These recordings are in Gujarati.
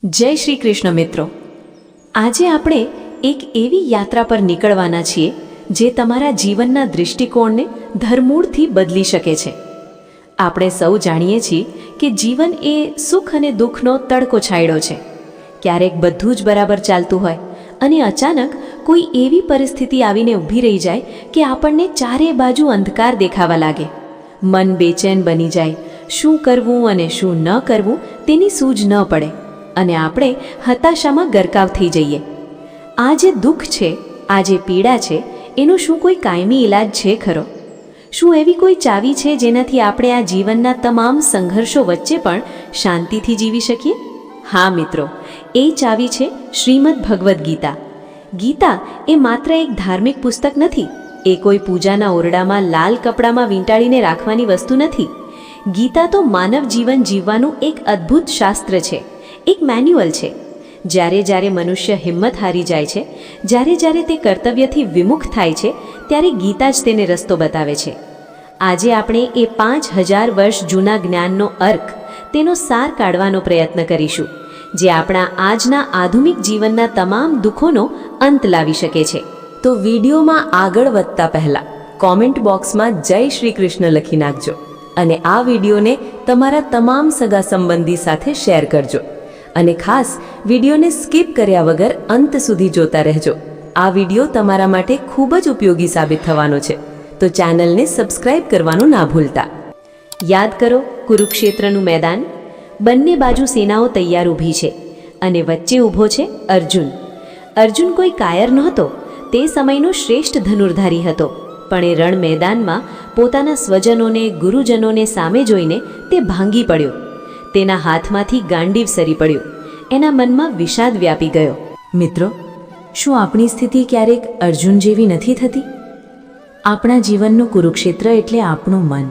જય શ્રી કૃષ્ણ મિત્રો, આજે આપણે એક એવી યાત્રા પર નીકળવાના છીએ જે તમારા જીવનના દૃષ્ટિકોણને ધરમૂળથી બદલી શકે છે. આપણે સૌ જાણીએ છીએ કે જીવન એ સુખ અને દુઃખનો તડકો છાંયડો છે. ક્યારેક બધું જ બરાબર ચાલતું હોય અને અચાનક કોઈ એવી પરિસ્થિતિ આવીને ઊભી રહી જાય કે આપણને ચારે બાજુ અંધકાર દેખાવા લાગે. મન બેચેન બની જાય. શું કરવું અને શું ન કરવું તેની સૂઝ ન પડે અને આપણે હતાશામાં ગરકાવ થઈ જઈએ. આ જે દુઃખ છે, આ જે પીડા છે, એનો શું કોઈ કાયમી ઈલાજ છે ખરો? શું એવી કોઈ ચાવી છે જેનાથી આપણે આ જીવનના તમામ સંઘર્ષો વચ્ચે પણ શાંતિથી જીવી શકીએ? હા મિત્રો, એ ચાવી છે શ્રીમદ ભગવદ્ ગીતા. ગીતા એ માત્ર એક ધાર્મિક પુસ્તક નથી. એ કોઈ પૂજાના ઓરડામાં લાલ કપડામાં વીંટાળીને રાખવાની વસ્તુ નથી. ગીતા તો માનવ જીવન જીવવાનું એક અદ્ભુત શાસ્ત્ર છે, એક મેન્યુઅલ છે. જ્યારે જ્યારે મનુષ્ય હિંમત હારી જાય છે, જ્યારે જ્યારે તે કર્તવ્યથી વિમુખ થાય છે, ત્યારે ગીતા જ તેને રસ્તો બતાવે છે. આજે આપણે એ 5000 વર્ષ જૂના જ્ઞાનનો અર્ક, તેનો સાર કાઢવાનો પ્રયત્ન કરીશું, જે આપણા આજના આધુનિક જીવનના તમામ દુઃખોનો અંત લાવી શકે છે. તો વિડીયોમાં આગળ વધતા પહેલાં કોમેન્ટ બોક્સમાં જય શ્રી કૃષ્ણ લખી નાખજો અને આ વિડીયોને તમારા તમામ સગા સંબંધી સાથે શેર કરજો. અને ખાસ વિડીયોને સ્કીપ કર્યા વગર અંત સુધી જોતા રહેજો. આ વિડીયો તમારા માટે ખૂબ જ ઉપયોગી સાબિત થવાનો છે, તો ચેનલને સબસ્ક્રાઇબ કરવાનું ના ભૂલતા. યાદ કરો કુરુક્ષેત્રનું મેદાન. બંને બાજુ સેનાઓ તૈયાર ઊભી છે અને વચ્ચે ઊભો છે અર્જુન. અર્જુન કોઈ કાયર નહોતો, તે સમયનો શ્રેષ્ઠ ધનુર્ધારી હતો, પણ એ રણ મેદાનમાં પોતાના સ્વજનોને, ગુરુજનોને સામે જોઈને તે ભાંગી પડ્યો. તેના હાથમાંથી ગાંડીવ સરી પડ્યું. એના મનમાં વિષાદ વ્યાપી ગયો. મિત્રો, શું આપણી સ્થિતિ ક્યારેક અર્જુન જેવી નથી થતી? આપણા જીવનનું કુરુક્ષેત્ર એટલે આપણું મન.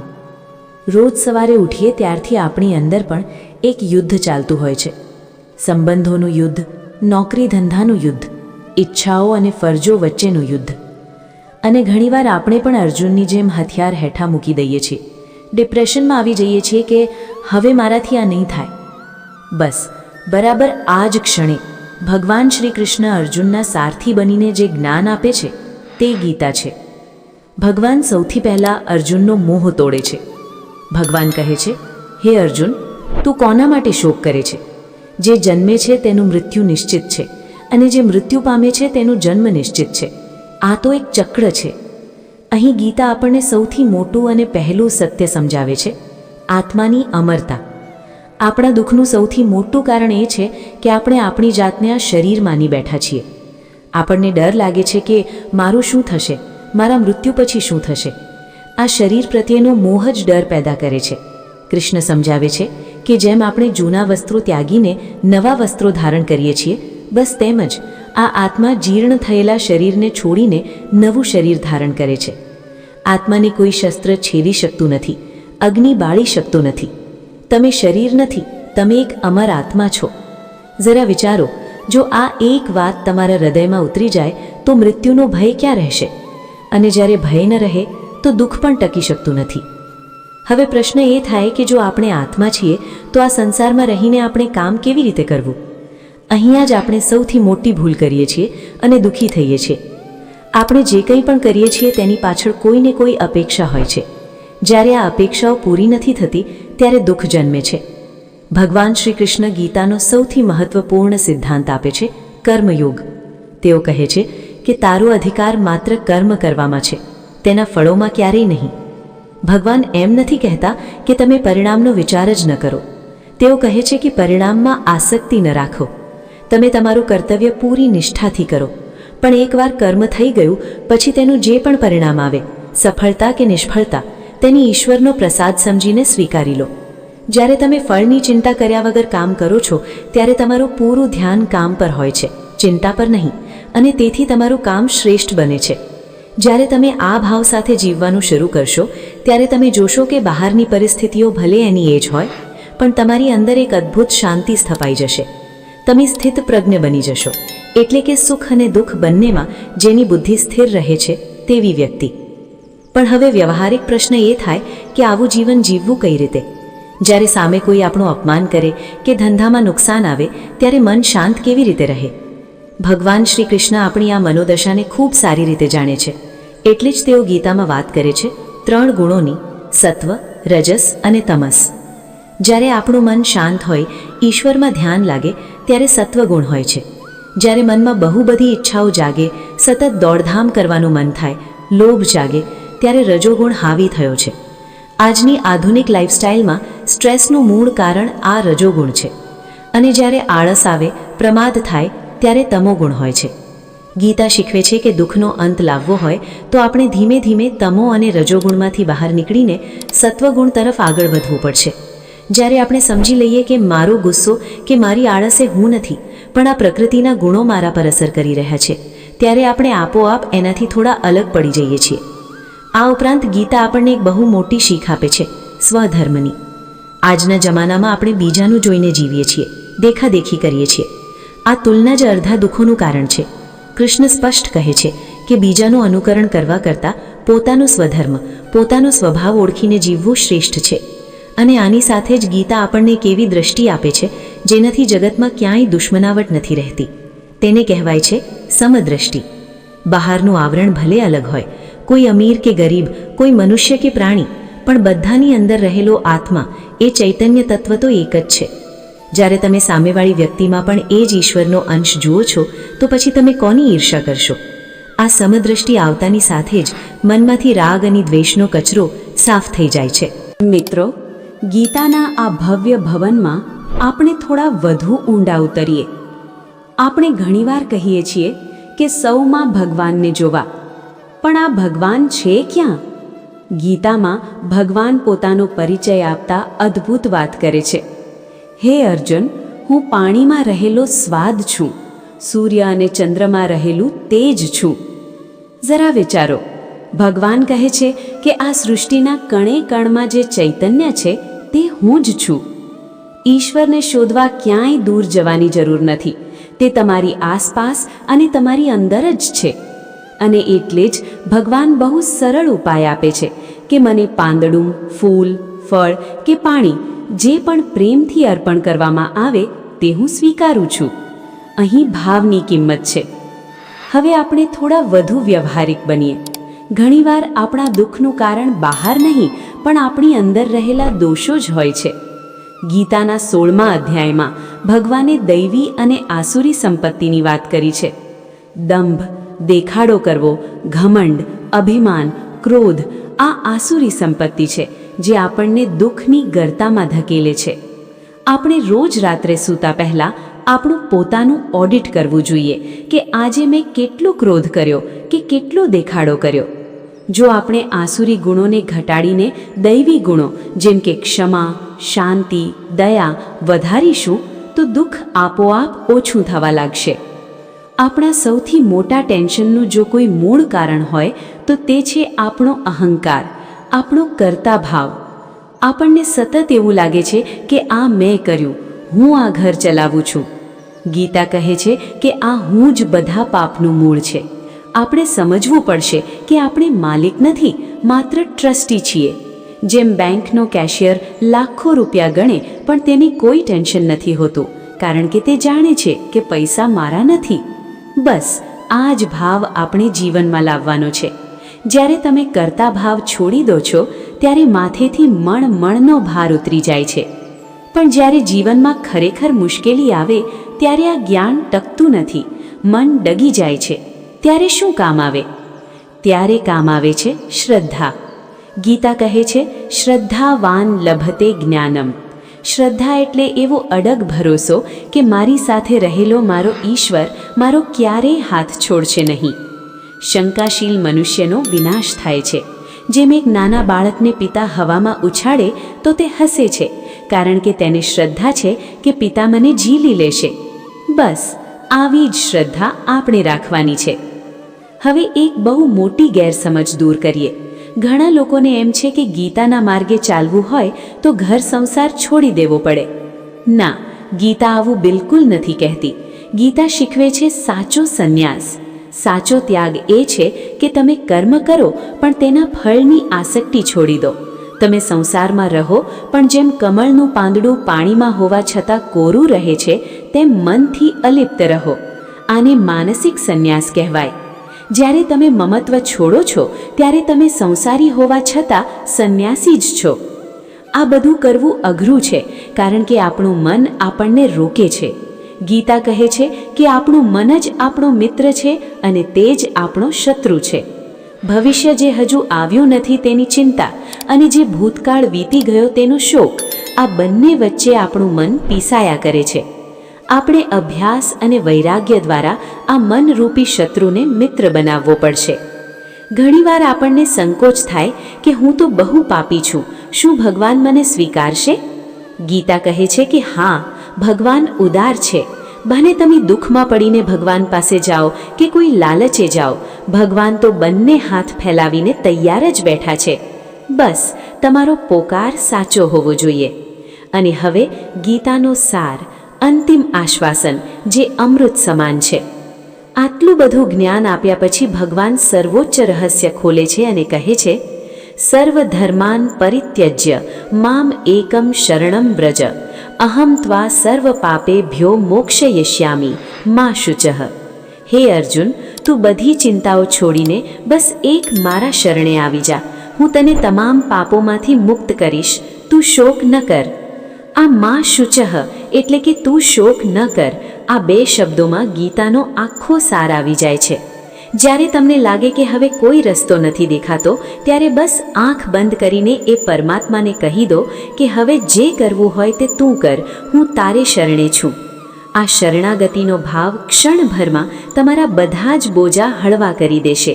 રોજ સવારે ઉઠીએ ત્યારથી આપણી અંદર પણ એક યુદ્ધ ચાલતું હોય છે. સંબંધોનું યુદ્ધ, નોકરી ધંધાનું યુદ્ધ, ઈચ્છાઓ અને ફરજો વચ્ચેનું યુદ્ધ. અને ઘણીવાર આપણે પણ અર્જુનની જેમ હથિયાર હેઠા મૂકી દઈએ છીએ. ડિપ્રેશનમાં આવી જઈએ છીએ કે હવે મારાથી આ નહીં થાય. બસ બરાબર આ જ ક્ષણે ભગવાન શ્રી કૃષ્ણ અર્જુનના સારથી બનીને જે જ્ઞાન આપે છે તે ગીતા છે. ભગવાન સૌથી પહેલાં અર્જુનનો મોહ તોડે છે. ભગવાન કહે છે, હે અર્જુન, તું કોના માટે શોક કરે છે? જે જન્મે છે તેનું મૃત્યુ નિશ્ચિત છે, અને જે મૃત્યુ પામે છે તેનું જન્મ નિશ્ચિત છે. આ તો એક ચક્ર છે. અહીં ગીતા આપણને સૌથી મોટું અને પહેલું સત્ય સમજાવે છે, આત્માની અમરતા. આપણા દુઃખનું સૌથી મોટું કારણ એ છે કે આપણે આપણી જાતને આ શરીર માની બેઠા છીએ. આપણને ડર લાગે છે કે મારું શું થશે, મારા મૃત્યુ પછી શું થશે. આ શરીર પ્રત્યેનો મોહ જ ડર પેદા કરે છે. કૃષ્ણ સમજાવે છે કે જેમ આપણે જૂના વસ્ત્રો ત્યાગીને નવા વસ્ત્રો ધારણ કરીએ છીએ, બસ તેમ જ આ આત્મા જીર્ણ થયેલા શરીરને છોડીને નવું શરીર ધારણ કરે છે. આત્માને કોઈ શસ્ત્ર છેદી શકતું નથી, અગ્નિ બાળી શકતો નથી. તમે શરીર નથી, તમે એક અમર આત્મા છો. જરા વિચારો, જો આ એક વાત તમારા હૃદયમાં ઉતરી જાય તો મૃત્યુનો ભય ક્યાં રહેશે? અને જ્યારે ભય ન રહે તો દુઃખ પણ ટકી શકતું નથી. હવે પ્રશ્ન એ થાય કે જો આપણે આત્મા છીએ તો આ સંસારમાં રહીને આપણે કામ કેવી રીતે કરવું? અહીંયા જ આપણે સૌથી મોટી ભૂલ કરીએ છીએ અને દુઃખી થઈએ છીએ. આપણે જે કંઈ પણ કરીએ છીએ તેની પાછળ કોઈને કોઈ અપેક્ષા હોય છે. જ્યારે આ અપેક્ષાઓ પૂરી નથી થતી ત્યારે દુઃખ જન્મે છે. ભગવાન શ્રી કૃષ્ણ ગીતાનો સૌથી મહત્વપૂર્ણ સિદ્ધાંત આપે છે, કર્મયોગ. તેઓ કહે છે કે તારો અધિકાર માત્ર કર્મ કરવામાં છે, તેના ફળોમાં ક્યારેય નહીં. ભગવાન એમ નથી કહેતા કે તમે પરિણામનો વિચાર જ ન કરો. તેઓ કહે છે કે પરિણામમાં આસક્તિ ન રાખો. તમે તમારું કર્તવ્ય પૂરી નિષ્ઠાથી કરો, પણ એકવાર કર્મ થઈ ગયું પછી તેનું જે પણ પરિણામ આવે, સફળતા કે નિષ્ફળતા, તેની ઈશ્વરનો પ્રસાદ સમજીને સ્વીકારી લો. જ્યારે તમે ફળની ચિંતા કર્યા વગર કામ કરો છો ત્યારે તમારું પૂરું ધ્યાન કામ પર હોય છે, ચિંતા પર નહીં, અને તેથી તમારું કામ શ્રેષ્ઠ બને છે. જ્યારે તમે આ ભાવ સાથે જીવવાનું શરૂ કરશો ત્યારે તમે જોશો કે બહારની પરિસ્થિતિઓ ભલે એની એ જ હોય, પણ તમારી અંદર એક અદ્ભુત શાંતિ સ્થપાઈ જશે. તમે સ્થિત પ્રજ્ઞ બની જશો, એટલે કે સુખ અને દુઃખ બંનેમાં જેની બુદ્ધિ સ્થિર રહે છે તેવી વ્યક્તિ. પણ હવે વ્યવહારિક પ્રશ્ન એ થાય કે આવું જીવન જીવવું કઈ રીતે? જ્યારે સામે કોઈ આપણું અપમાન કરે કે ધંધામાં નુકસાન આવે ત્યારે મન શાંત કેવી રીતે રહે? ભગવાન શ્રી કૃષ્ણ આપણી આ મનોદશાને ખૂબ સારી રીતે જાણે છે. એટલે જ તેઓ ગીતામાં વાત કરે છે 3 ગુણોની: સત્વ, રજસ અને તમસ. જ્યારે આપણું મન શાંત હોય, ઈશ્વરમાં ધ્યાન લાગે, ત્યારે સત્વગુણ હોય છે. જ્યારે મનમાં બહુ બધી ઈચ્છાઓ જાગે, સતત દોડધામ કરવાનું મન થાય, લોભ જાગે, ત્યારે રજોગુણ હાવી થયો છે. આજની આધુનિક લાઈફસ્ટાઈલમાં સ્ટ્રેસનું મૂળ કારણ આ રજોગુણ છે. અને જ્યારે આળસ આવે, પ્રમાદ થાય, ત્યારે તમોગુણ હોય છે. ગીતા શીખવે છે કે દુઃખનો અંત લાવવો હોય તો આપણે ધીમે ધીમે તમો અને રજોગુણમાંથી બહાર નીકળીને સત્વગુણ તરફ આગળ વધવું પડશે. જ્યારે આપણે સમજી લઈએ કે મારો ગુસ્સો કે મારી આળસે હું નથી, પણ આ પ્રકૃતિના ગુણો મારા પર અસર કરી રહ્યા છે, ત્યારે આપણે આપોઆપ એનાથી થોડા અલગ પડી જઈએ છીએ. આ ઉપરાંત ગીતા આપણને એક બહુ મોટી શીખ આપે છે, સ્વધર્મની. આજના જમાનામાં આપણે બીજાનું જોઈને જીવીએ છીએ, દેખાદેખી કરીએ છીએ. આ તુલના જ અડધા દુઃખોનું કારણ છે. કૃષ્ણ સ્પષ્ટ કહે છે કે બીજાનું અનુકરણ કરવા કરતાં પોતાનું સ્વધર્મ, પોતાનો સ્વભાવ ઓળખીને જીવવું શ્રેષ્ઠ છે. અને આની સાથે જ ગીતા આપણને એક એવી દ્રષ્ટિ આપે છે જેનાથી જગતમાં ક્યાંય દુશ્મનાવટ નથી રહેતી. તેને કહેવાય છે સમદ્રષ્ટિ. બહારનું આવરણ ભલે અલગ હોય, કોઈ અમીર કે ગરીબ, કોઈ મનુષ્ય કે પ્રાણી, પણ બધાની અંદર રહેલો આત્મા, એ ચૈતન્ય તત્વ તો એક જ છે. જ્યારે તમે સામેવાળી વ્યક્તિમાં પણ એ જ ઈશ્વરનો અંશ જુઓ છો તો પછી તમે કોની ઈર્ષા કરશો? આ સમદ્રષ્ટિ આવતાની સાથે જ મનમાંથી રાગ અને દ્વેષનો કચરો સાફ થઈ જાય છે. મિત્રો, ગીતાના આ ભવ્ય ભવનમાં આપણે થોડા વધુ ઊંડા ઉતરીએ. આપણે ઘણીવાર કહીએ છીએ કે સૌમાં ભગવાનને જોવા, પણ આ ભગવાન છે ક્યાં? ગીતામાં ભગવાન પોતાનો પરિચય આપતા અદ્ભુત વાત કરે છે. હે અર્જુન, હું પાણીમાં રહેલો સ્વાદ છું, સૂર્ય અને ચંદ્રમાં રહેલું તેજ છું. જરા વિચારો, ભગવાન કહે છે કે આ સૃષ્ટિના કણે કણમાં જે ચૈતન્ય છે તે હું જ છું. ઈશ્વરને શોધવા ક્યાંય દૂર જવાની જરૂર નથી. તે તમારી આસપાસ અને તમારી અંદર જ છે. અને એટલે જ ભગવાન બહુ સરળ ઉપાય આપે છે કે મને પાંદડું, ફૂલ, ફળ કે પાણી જે પણ પ્રેમથી અર્પણ કરવામાં આવે તે હું સ્વીકારું છું. અહીં ભાવની કિંમત છે. હવે આપણે થોડા વધુ વ્યવહારિક બનીએ. ઘણીવાર આપણા દુઃખનું કારણ બહાર નહીં, પણ આપણી અંદર રહેલા દોષો જ હોય છે. ગીતાના 16મા અધ્યાયમાં ભગવાને દૈવી અને આસુરી સંપત્તિની વાત કરી છે. દંભ, દેખાડો કરવો, ઘમંડ, અભિમાન, ક્રોધ આ આસુરી સંપત્તિ છે જે આપણને દુઃખની ગર્તામાં ધકેલે છે. આપણે રોજ રાત્રે સૂતા પહેલાં આપણું પોતાનું ઓડિટ કરવું જોઈએ કે આજે મેં કેટલો ક્રોધ કર્યો કે કેટલો દેખાડો કર્યો. જો આપણે આસુરી ગુણોને ઘટાડીને દૈવી ગુણો જેમ કે ક્ષમા, શાંતિ, દયા વધારીશું તો દુઃખ આપોઆપ ઓછું થવા લાગશે. આપણા સૌથી મોટા ટેન્શનનું જો કોઈ મૂળ કારણ હોય તો તે છે આપણો અહંકાર, આપણો કર્તા ભાવ. આપણને સતત એવું લાગે છે કે આ મેં કર્યું, હું આ ઘર ચલાવું છું. ગીતા કહે છે કે આ હું જ બધા પાપનું મૂળ છે. આપણે સમજવું પડશે કે આપણે માલિક નથી, માત્ર ટ્રસ્ટી છીએ. જેમ બેંકનો કેશિયર લાખો રૂપિયા ગણે પણ તેને કોઈ ટેન્શન નથી હોતું, કારણ કે તે જાણે છે કે પૈસા મારા નથી. બસ આ જ ભાવ આપણે જીવનમાં લાવવાનો છે. જ્યારે તમે કર્તા ભાવ છોડી દો છો ત્યારે માથેથી મણનો ભાર ઉતરી જાય છે. પણ જ્યારે જીવનમાં ખરેખર મુશ્કેલી આવે ત્યારે આ જ્ઞાન ટકતું નથી, મન ડગી જાય છે. ત્યારે શું કામ આવે? ત્યારે કામ આવે છે શ્રદ્ધા. ગીતા કહે છે, શ્રદ્ધાવાન લભતે જ્ઞાનમ. શ્રદ્ધા એટલે એવો અડગ ભરોસો કે મારી સાથે રહેલો મારો ઈશ્વર મારો ક્યારેય હાથ છોડશે નહીં. શંકાશીલ મનુષ્યનો વિનાશ થાય છે. જેમ એક નાના બાળકને પિતા હવામાં ઉછાળે તો તે હસે છે, કારણ કે તેને શ્રદ્ધા છે કે પિતા મને ઝીલી લેશે. બસ આવી જ શ્રદ્ધા આપણે રાખવાની છે. હવે એક બહુ મોટી ગેરસમજ દૂર કરીએ. ઘણા લોકોને એમ છે કે ગીતાના માર્ગે ચાલવું હોય તો ઘર સંસાર છોડી દેવો પડે. ના, ગીતા આવું બિલકુલ નથી કહેતી. ગીતા શીખવે છે સાચો સંન્યાસ. સાચો ત્યાગ એ છે કે તમે કર્મ કરો પણ તેના ફળની આસક્તિ છોડી દો. તમે સંસારમાં રહો, પણ જેમ કમળનું પાંદડું પાણીમાં હોવા છતાં કોરું રહે છે, તેમ મનથી અલિપ્ત રહો. આને માનસિક સંન્યાસ કહેવાય. જ્યારે તમે મમત્વ છોડો છો, ત્યારે તમે સંસારી હોવા છતાં સંન્યાસી જ છો. આ બધું કરવું અઘરું છે, કારણ કે આપણું મન આપણને રોકે છે. ગીતા કહે છે કે આપણું મન જ આપણો મિત્ર છે અને તે જ આપણો શત્રુ છે. ભવિષ્ય જે હજુ આવ્યું નથી તેની ચિંતા અને જે ભૂતકાળ વીતી ગયો તેનો શોક, આ બંને વચ્ચે આપણું મન પીસાયા કરે છે. આપણે અભ્યાસ અને વૈરાગ્ય દ્વારા આ મનરૂપી શત્રુને મિત્ર બનાવવો પડશે. ઘણીવાર આપણને સંકોચ થાય કે હું તો બહુ પાપી છું, શું ભગવાન મને સ્વીકારશે? ગીતા કહે છે કે હા, ભગવાન ઉદાર છે. ભલે તમે દુઃખમાં પડીને ભગવાન પાસે જાઓ કે કોઈ લાલચે જાઓ, ભગવાન તો બંને હાથ ફેલાવીને તૈયાર જ બેઠા છે. બસ તમારો પોકાર સાચો હોવો જોઈએ. અને હવે ગીતાનો સાર, અંતિમ આશ્વાસન, જે અમૃત સમાન છે. આટલું બધું જ્ઞાન આપ્યા પછી ભગવાન સર્વોચ્ચ રહસ્ય ખોલે છે અને કહે છે, સર્વધર્માન પરિત્યજ્ય મામ એકમ શરણમ વ્રજ, અહમ ત્વા સર્વ પાપેભ્યો મોક્ષયિષ્યામિ મા શુચઃ. હે અર્જુન, તું બધી ચિંતાઓ છોડીને બસ એક મારા શરણે આવી જા. હું તને તમામ પાપોમાંથી મુક્ત કરીશ. તું શોક ન કર. આ મા શુચઃ એટલે કે તું શોક ન કર. આ બે શબ્દોમાં ગીતાનો આખો સાર આવી જાય છે. જ્યારે તમને લાગે કે હવે કોઈ રસ્તો નથી દેખાતો, ત્યારે બસ આંખ બંધ કરીને એ પરમાત્માને કહી દો કે હવે જે કરવું હોય તે તું કર, હું તારે શરણે છું. આ શરણાગતિનો ભાવ ક્ષણભરમાં તમારા બધા જ બોજા હળવા કરી દેશે.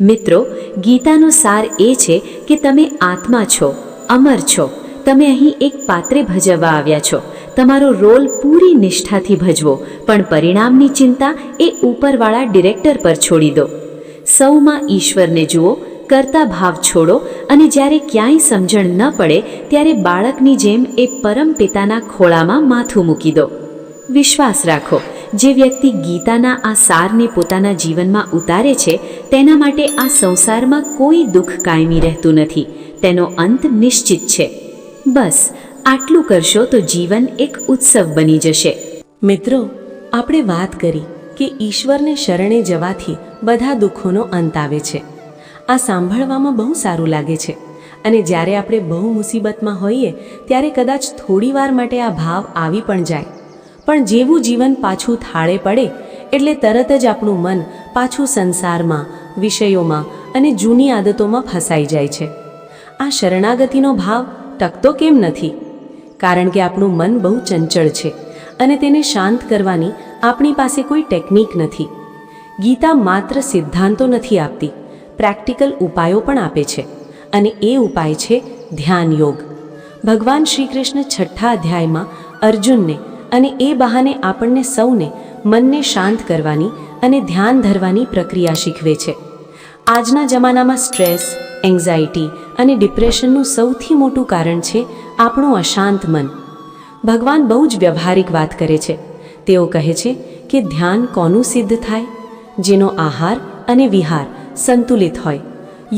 મિત્રો, ગીતાનો સાર એ છે કે તમે આત્મા છો, અમર છો. તમે અહીં એક પાત્રે ભજવવા આવ્યા છો. તમારો રોલ પૂરી નિષ્ઠાથી ભજવો, પણ પરિણામની ચિંતા એ ઉપરવાળા ડિરેક્ટર પર છોડી દો. સૌમાં ઈશ્વરને જુઓ, કરતા ભાવ છોડો અને જ્યારે ક્યાંય સમજણ ન પડે ત્યારે બાળકની જેમ એ પરમ પિતાના ખોળામાં માથું મૂકી દો. વિશ્વાસ રાખો, જે વ્યક્તિ ગીતાના આ સારને પોતાના જીવનમાં ઉતારે છે, તેના માટે આ સંસારમાં કોઈ દુઃખ કાયમી રહેતું નથી. તેનો અંત નિશ્ચિત છે. બસ આટલું કરશો તો જીવન એક ઉત્સવ બની જશે. મિત્રો, આપણે વાત કરી કે ઈશ્વરને શરણે જવાથી બધા દુઃખોનો અંત આવે છે. આ સાંભળવામાં બહુ સારું લાગે છે અને જ્યારે આપણે બહુ મુસીબતમાં હોઈએ ત્યારે કદાચ થોડી વાર માટે આ ભાવ આવી પણ જાય. પણ જેવું જીવન પાછું થાળે પડે એટલે તરત જ આપણું મન પાછું સંસારમાં, વિષયોમાં અને જૂની આદતોમાં ફસાઈ જાય છે. આ શરણાગતિનો ભાવ ટકતો કેમ નથી? કારણ કે આપણું મન બહુ ચંચળ છે અને તેને શાંત કરવાની આપણી પાસે કોઈ ટેકનિક નથી. ગીતા માત્ર સિદ્ધાંતો નથી આપતી, પ્રેક્ટિકલ ઉપાયો પણ આપે છે અને એ ઉપાય છે ધ્યાન યોગ. ભગવાન શ્રી કૃષ્ણ 6થા અધ્યાયમાં અર્જુનને અને એ બહાને આપણને સૌને મનને શાંત કરવાની અને ધ્યાન ધરવાની પ્રક્રિયા શીખવે છે. આજના જમાનામાં સ્ટ્રેસ, એન્ઝાઇટી અને ડિપ્રેશનનું સૌથી મોટું કારણ છે આપણું અશાંત મન. ભગવાન બહુ જ વ્યવહારિક વાત કરે છે. તેઓ કહે છે કે ધ્યાન કોનું સિદ્ધ થાય? જેનો આહાર અને વિહાર સંતુલિત હોય.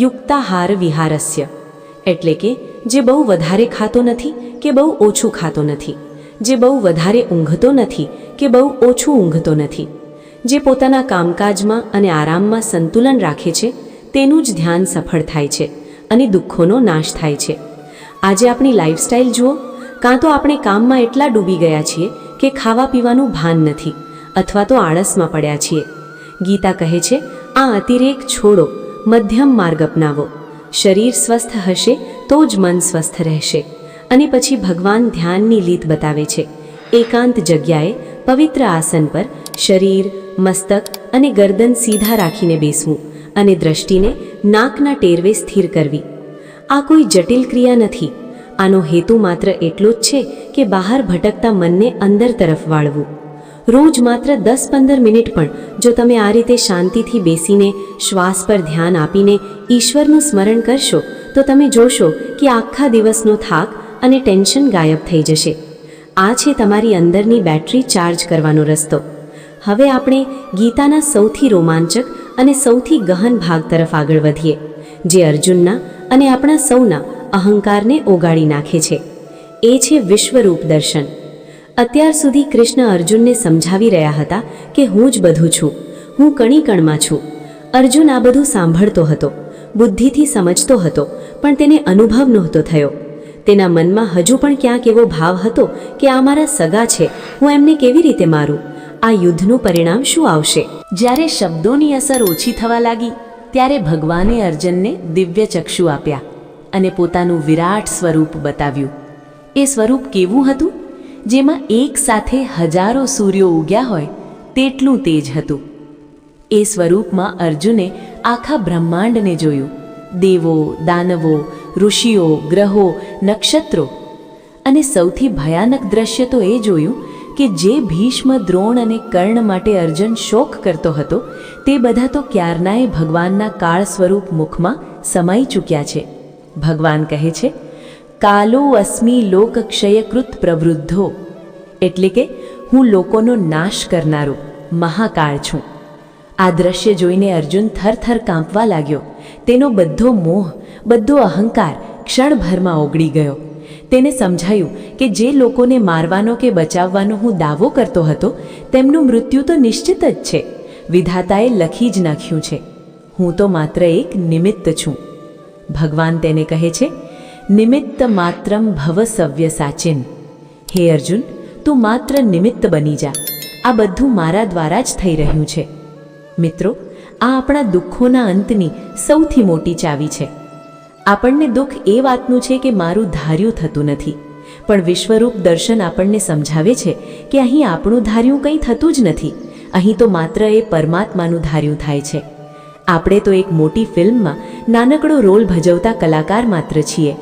યુક્તાહાર વિહારસ્ય એટલે કે જે બહુ વધારે ખાતો નથી કે બહુ ઓછું ખાતો નથી, જે બહુ વધારે ઊંઘતો નથી કે બહુ ઓછું ઊંઘતો નથી, જે પોતાના કામકાજમાં અને આરામમાં સંતુલન રાખે છે, તેનું જ ધ્યાન સફળ થાય છે અને દુઃખોનો નાશ થાય છે. આજે આપણી લાઈફસ્ટાઈલ જુઓ, કાં તો આપણે કામમાં એટલા ડૂબી ગયા છીએ કે ખાવા પીવાનું ભાન નથી અથવા તો આળસમાં પડ્યા છીએ. ગીતા કહે છે, આ અતિરેક છોડો, મધ્યમ માર્ગ અપનાવો. શરીર સ્વસ્થ હશે તો જ મન સ્વસ્થ રહેશે. અને પછી ભગવાન ધ્યાનની લીત બતાવે છે. એકાંત જગ્યાએ પવિત્ર આસન પર શરીર, મસ્તક અને ગરદન સીધા રાખીને બેસવું અને દ્રષ્ટિને નાકના ટેરવે સ્થિર કરવી. આ કોઈ જટિલ ક્રિયા નથી. આનો હેતુ માત્ર એટલો જ છે કે બહાર ભટકતા મનને અંદર તરફ વાળવું. રોજ માત્ર 10-15 મિનિટ પણ જો તમે આ રીતે શાંતિથી બેસીને શ્વાસ પર ધ્યાન આપીને ઈશ્વરનું સ્મરણ કરશો તો તમે જોશો કે આખા દિવસનો થાક અને ટેન્શન ગાયબ થઈ જશે. આ છે તમારી અંદરની બેટરી ચાર્જ કરવાનો રસ્તો. હવે આપણે ગીતાના સૌથી રોમાંચક અને સૌથી ગહન ભાગ તરફ આગળ વધીએ, જે અર્જુનના અને આપણા સૌના અહંકારને ઓગાળી નાખે છે. એ છે વિશ્વરૂપ દર્શન. અત્યાર સુધી કૃષ્ણ અર્જુનને સમજાવી રહ્યા હતા કે હું જ બધું છું, હું કણીકણમાં છું. અર્જુન આ બધું સાંભળતો હતો, બુદ્ધિથી સમજતો હતો, પણ તેને અનુભવ નહોતો થયો. તેના મનમાં હજુ પણ ક્યાંક એવો ભાવ હતો કે આ મારા સગા છે, હું એમને કેવી રીતે મારું? આ યુદ્ધનું પરિણામ શું આવશે? જ્યારે શબ્દોની અસર ઓછી થવા લાગી ત્યારે ભગવાને અર્જુનને દિવ્ય ચક્ષુ આપ્યા અને પોતાનું વિરાટ સ્વરૂપ બતાવ્યું. એ સ્વરૂપ કેવું હતું? જેમાં એક સાથે હજારો સૂર્યો ઉગ્યા હોય તેટલું તેજ હતું. એ સ્વરૂપમાં અર્જુને આખા બ્રહ્માંડને જોયું. દેવો, દાનવો, ઋષિઓ, ગ્રહો, નક્ષત્રો. અને સૌથી ભયાનક દ્રશ્ય તો એ જોયું કે જે ભીષ્મ, દ્રોણ અને કર્ણ માટે અર્જુન શોક કરતો હતો તે બધા તો ક્યારનાય ભગવાનના કાળ સ્વરૂપ મુખમાં સમાઈ ચૂક્યા છે. ભગવાન કહે છે, કાલો અસ્મિ લોક ક્ષયકૃત પ્રવૃદ્ધો, એટલે કે હું લોકોનો નાશ કરનારો મહાકાળ છું. આ દ્રશ્ય જોઈને અર્જુન થરથર કાંપવા લાગ્યો. તેનો બધો મોહ, બધો અહંકાર ક્ષણભરમાં ઓગળી ગયો. તેને સમજાયું કે જે લોકોને મારવાનો કે બચાવવાનો હું દાવો કરતો હતો તેમનું મૃત્યુ તો નિશ્ચિત જ છે. વિધાતાએ લખી જ નાખ્યું છે. હું તો માત્ર એક નિમિત્ત છું. ભગવાન તેને કહે છે, નિમિત્ત માત્રમ ભવ સવ્ય સાચિન. હે અર્જુન, તું માત્ર નિમિત્ત બની જા. આ બધું મારા દ્વારા જ થઈ રહ્યું છે. મિત્રો, આ આપણા દુઃખોના અંતની સૌથી મોટી ચાવી છે. આપણને દુઃખ એ વાતનું છે કે મારું ધાર્યું થતું નથી, પણ વિશ્વરૂપ દર્શન આપણને સમજાવે છે કે અહીં આપણું ધાર્યું કંઈ થતું જ નથી. અહીં તો માત્ર એ પરમાત્માનું ધાર્યું થાય છે. આપણે તો એક મોટી ફિલ્મમાં નાનકડો રોલ ભજવતા કલાકાર માત્ર છીએ.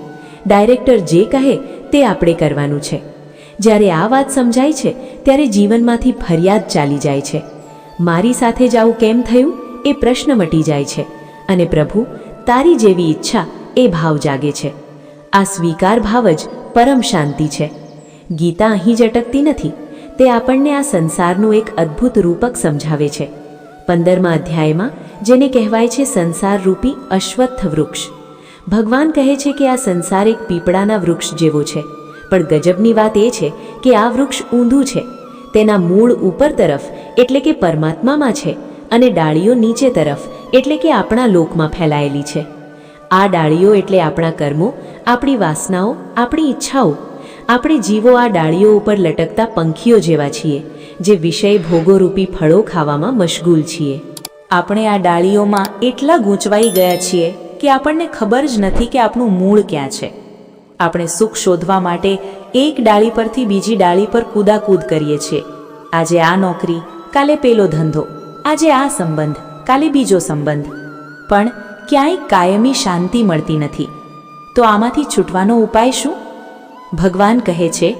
ડાયરેક્ટર જે કહે તે આપણે કરવાનું છે. જ્યારે આ વાત સમજાય છે ત્યારે જીવનમાંથી ફરિયાદ ચાલી જાય છે. મારી સાથે જ આવું કેમ થયું એ પ્રશ્ન મટી જાય છે, અને પ્રભુ તારી જેવી ઈચ્છા એ ભાવ જાગે છે. આ સ્વીકાર ભાવ જ પરમ શાંતિ છે. ગીતા અહીં જ અટકતી નથી, તે આપણને આ સંસારનું એક અદ્ભુત રૂપક સમજાવે છે. 15મા અધ્યાયમાં જેને કહેવાય છે સંસારરૂપી અશ્વત્થ વૃક્ષ, ભગવાન કહે છે કે આ સંસાર એક પીપળાના વૃક્ષ જેવો છે. પણ ગજબની વાત એ છે કે આ વૃક્ષ ઊંધું છે. તેના મૂળ ઉપર તરફ એટલે કે પરમાત્મામાં છે, અને ડાળીઓ નીચે તરફ એટલે કે આપણા લોકમાં ફેલાયેલી છે. આ ડાળીઓ એટલે આપણા કર્મો, આપણી વાસનાઓ, આપણી ઈચ્છાઓ. આપણે જીવો આ ડાળીઓ ઉપર લટકતા પંખીઓ જેવા છીએ, જે વિષય ભોગોરૂપી ફળો ખાવામાં મશગુલ છીએ. આપણે આ ડાળીઓમાં એટલા ગૂંચવાઈ ગયા છીએ કે આપણને ખબર જ નથી કે આપણું મૂળ ક્યાં છે. આપણે સુખ શોધવા માટે એક ડાળી પરથી બીજી ડાળી પર કૂદાકૂદ કરીએ છીએ. આજે આ નોકરી, કાલે પેલો ધંધો, આજે આ સંબંધ, કાલે બીજો સંબંધ. પણ ક્યાંય કાયમી શાંતિ મળતી નથી. તો આમાંથી છૂટવાનો ઉપાય શું? ભગવાન કહે છે,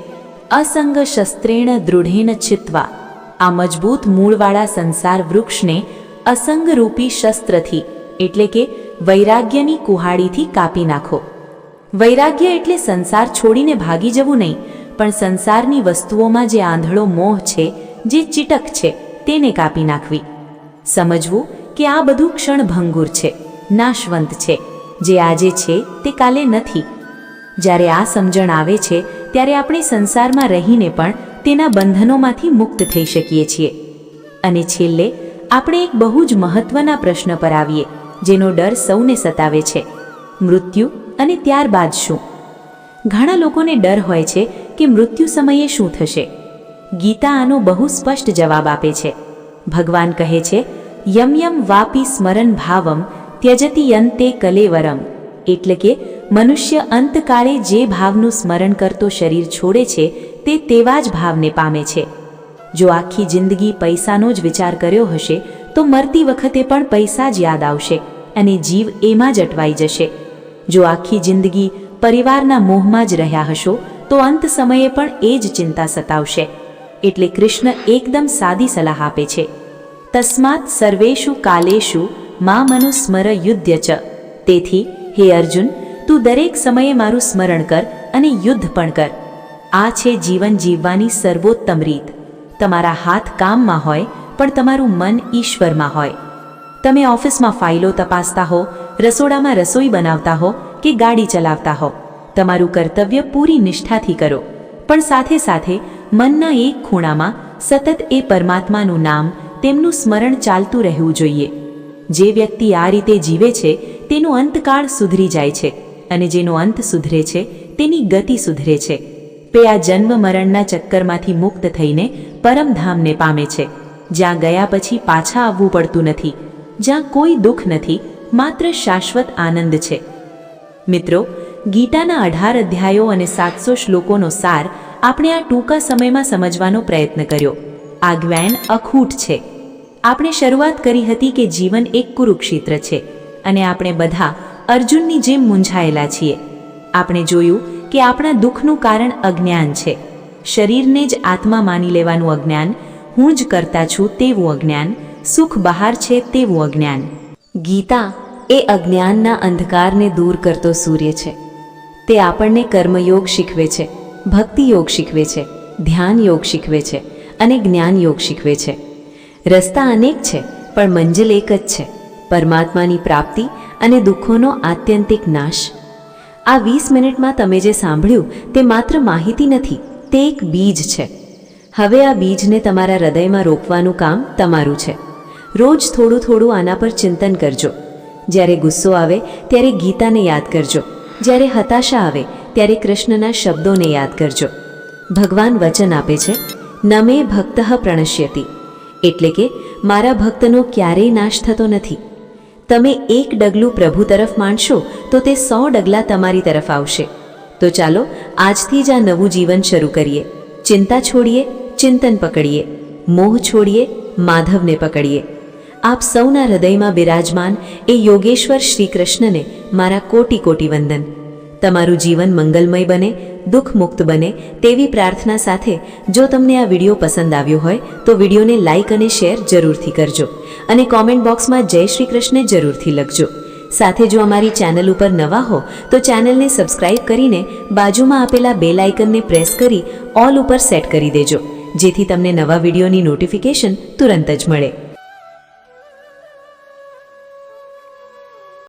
અસંગ શસ્ત્રેણ દૃઢેન ચિત્વા. આ મજબૂત મૂળવાળા સંસાર વૃક્ષને અસંગરૂપી શસ્ત્રથી એટલે કે વૈરાગ્યની કુહાડીથી કાપી નાખો. વૈરાગ્ય એટલે સંસાર છોડીને ભાગી જવું નહીં, પણ સંસારની વસ્તુઓમાં જે આંધળો મોહ છે, જે ચીટક છે, તેને કાપી નાખવી. સમજવું કે આ બધું ક્ષણભંગુર છે, નાશવંત છે. જે આજે છે તે કાલે નથી. જ્યારે આ સમજણ આવે છે ત્યારે આપણે સંસારમાં રહીને પણ તેના બંધનોમાંથી મુક્ત થઈ શકીએ છીએ. અને છેલ્લે આપણે એક બહુ જ મહત્વના પ્રશ્ન પર આવીએ, જેનો ડર સૌને સતાવે છે: મૃત્યુ અને ત્યારબાદ શું? ઘણા લોકોને ડર હોય છે કે મૃત્યુ સમયે શું થશે. ગીતા આનો બહુ સ્પષ્ટ જવાબ આપે છે. ભગવાન કહે છે, યમ યમ વાપી સ્મરન ભાવમ ત્યજતિ યંતે કલેવરમ. એટલે કે મનુષ્ય અંતકાળે જે ભાવનું સ્મરણ કરતો શરીર છોડે છે તે તેવા જ ભાવને પામે છે. જો આખી જિંદગી પૈસાનો જ વિચાર કર્યો હશે તો મરતી વખતે પણ પૈસા જ યાદ આવશે અને જીવ એમાં જ અટવાઈ જશે. જો આખી જિંદગી પરિવારના મોહમાં જ રહ્યા હશો તો અંત સમયે પણ એ જ ચિંતા સતાવશે. એટલે કૃષ્ણ એકદમ સાદી સલાહ આપે છે, તસ્માત સર્વેષુ કાલેષુ મા મનુસ્મર યુધ્ય ચ. તેથી હે અર્જુન, તું દરેક સમયે મારું સ્મરણ કર અને યુદ્ધ પણ કર. આ છે જીવન જીવવાની સર્વોત્તમ રીત. તમારા હાથ કામમાં હોય પણ તમારું મન ઈશ્વરમાં હોય. તમે ઓફિસમાં ફાઇલો તપાસતા હો, રસોડામાં રસોઈ બનાવતા હો કે ગાડી ચલાવતા હો, તમારું કર્તવ્ય પૂરી નિષ્ઠાથી કરો, પણ સાથે સાથે મનના એક ખૂણામાં સતત એ પરમાત્માનું નામ, તેમનું સ્મરણ ચાલતું રહેવું જોઈએ. જે વ્યક્તિ આ રીતે જીવે છે તેનો અંતકાળ સુધરી જાય છે, અને જેનો અંત સુધરે છે તેની ગતિ સુધરે છે. તે આ જન્મ મરણના ચક્કરમાંથી મુક્ત થઈને પરમધામને પામે છે, જ્યાં ગયા પછી પાછા આવવું પડતું નથી, જ્યાં કોઈ દુઃખ નથી, માત્ર શાશ્વત આનંદ છે. મિત્રો, ગીતાના 18 અધ્યાયો અને 700 શ્લોકોનો સાર આપણે આ ટૂંકા સમયમાં સમજવાનો પ્રયત્ન કર્યો. આ જ્ઞાન અખૂટ છે. આપણે શરૂઆત કરી હતી કે જીવન એક કુરુક્ષેત્ર છે અને આપણે બધા અર્જુનની જેમ મૂંઝાયેલા છીએ. આપણે જોયું કે આપણા દુઃખનું કારણ અજ્ઞાન છે. શરીરને જ આત્મા માની લેવાનું અજ્ઞાન, હું જ કરતા છું તેવું અજ્ઞાન, સુખ બહાર છે તેવું અજ્ઞાન. ગીતા એ અજ્ઞાનના અંધકારને દૂર કરતો સૂર્ય છે. તે આપણને કર્મયોગ શીખવે છે, ભક્તિ યોગ શીખવે છે, ધ્યાન યોગ શીખવે છે અને જ્ઞાન યોગ શીખવે છે. રસ્તા અનેક છે, પણ મંજિલ એક જ છે, પરમાત્માની પ્રાપ્તિ અને દુઃખોનો આત્યંતિક નાશ. આ 20 મિનિટમાં તમે જે સાંભળ્યું તે માત્ર માહિતી નથી, તે એક બીજ છે. હવે આ બીજને તમારા હૃદયમાં રોપવાનું કામ તમારું છે. રોજ થોડું થોડું આના પર ચિંતન કરજો. જ્યારે ગુસ્સો આવે ત્યારે ગીતાને યાદ કરજો. જ્યારે હતાશા આવે ત્યારે કૃષ્ણના શબ્દોને યાદ કરજો. ભગવાન વચન આપે છે, નમે ભક્તઃ પ્રણશ્યતિ, એટલે કે મારા ભક્તનો ક્યારેય નાશ થતો નથી. તમે એક ડગલું પ્રભુ તરફ માંડશો તો તે 100 ડગલા તમારી તરફ આવશે. તો ચાલો આજથી જ આ નવું જીવન શરૂ કરીએ. ચિંતા છોડીએ, ચિંતન પકડીએ, મોહ છોડીએ, માધવને પકડીએ. આપ સૌના હૃદયમાં બિરાજમાન એ યોગેશ્વર શ્રી કૃષ્ણને મારા કોટી કોટી વંદન. તમારું જીવન મંગલમય બને, દુઃખ મુક્ત બને તેવી પ્રાર્થના સાથે જો તમને આ વિડીયો પસંદ આવ્યો હોય તો વિડીયોને લાઇક અને શેર જરૂરથી કરજો અને કોમેન્ટ બોક્સમાં જય શ્રી કૃષ્ણ જરૂરથી લખજો. સાથે જો અમારી ચેનલ ઉપર નવા હો તો ચેનલને સબસ્ક્રાઇબ કરીને બાજુમાં આપેલા બેલ આઇકનને પ્રેસ કરી ઓલ ઉપર સેટ કરી દેજો, જેથી તમને નવા વિડીયોની નોટિફિકેશન તુરંત જ મળે.